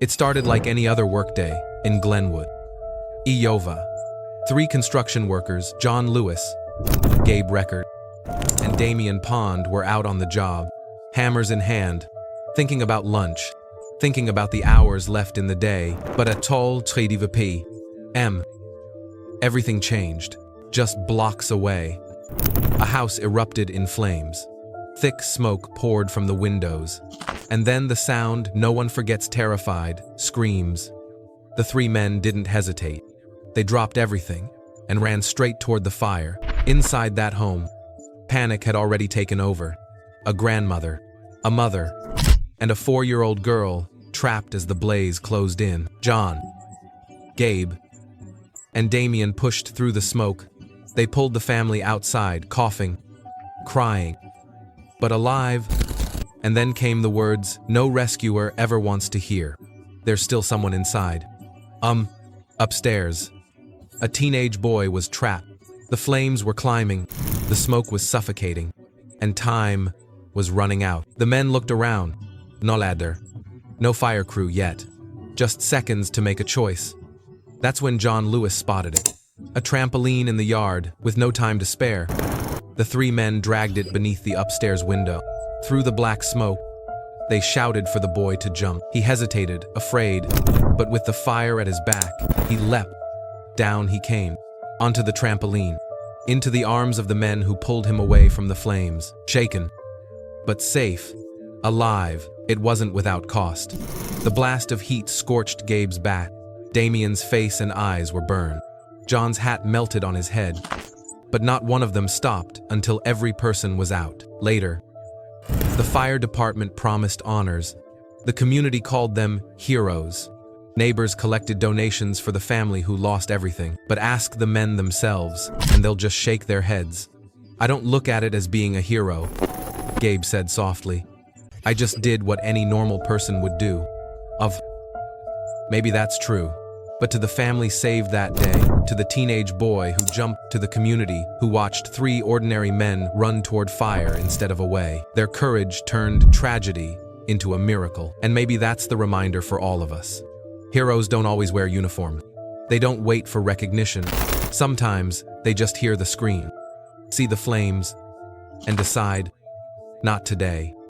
It started like any other workday in Glenwood. Iowa. 3 construction workers, John Lewis, Gabe Record, and Damian Pond, were out on the job, hammers in hand, thinking about lunch, thinking about the hours left in the day. But at Toll Tredivp, everything changed. Just blocks away, a house erupted in flames. Thick smoke poured from the windows. And then the sound no one forgets: terrified screams. The 3 men didn't hesitate. They dropped everything and ran straight toward the fire. Inside that home, panic had already taken over. A grandmother, a mother, and a 4-year-old girl trapped as the blaze closed in. John, Gabe, and Damian pushed through the smoke. They pulled the family outside, coughing, crying, but alive. And then came the words no rescuer ever wants to hear. There's still someone inside. Upstairs. A teenage boy was trapped. The flames were climbing, the smoke was suffocating, and time was running out. The men looked around. No ladder, no fire crew yet. Just seconds to make a choice. That's when John Lewis spotted it. A trampoline in the yard, with no time to spare. The 3 men dragged it beneath the upstairs window. Through the black smoke, they shouted for the boy to jump. He hesitated, afraid, but with the fire at his back, he leapt. Down he came, onto the trampoline, into the arms of the men who pulled him away from the flames. Shaken, but safe, alive. It wasn't without cost. The blast of heat scorched Gabe's back. Damian's face and eyes were burned. John's hat melted on his head, but not one of them stopped until every person was out. Later, the fire department promised honors. The community called them heroes. Neighbors collected donations for the family who lost everything. But ask the men themselves, and they'll just shake their heads. I don't look at it as being a hero, Gabe said softly. I just did what any normal person would do. Maybe that's true. But to the family saved that day, to the teenage boy who jumped, to the community who watched 3 ordinary men run toward fire instead of away, their courage turned tragedy into a miracle. And maybe that's the reminder for all of us. Heroes don't always wear uniforms. They don't wait for recognition. Sometimes they just hear the scream, see the flames, and decide, not today.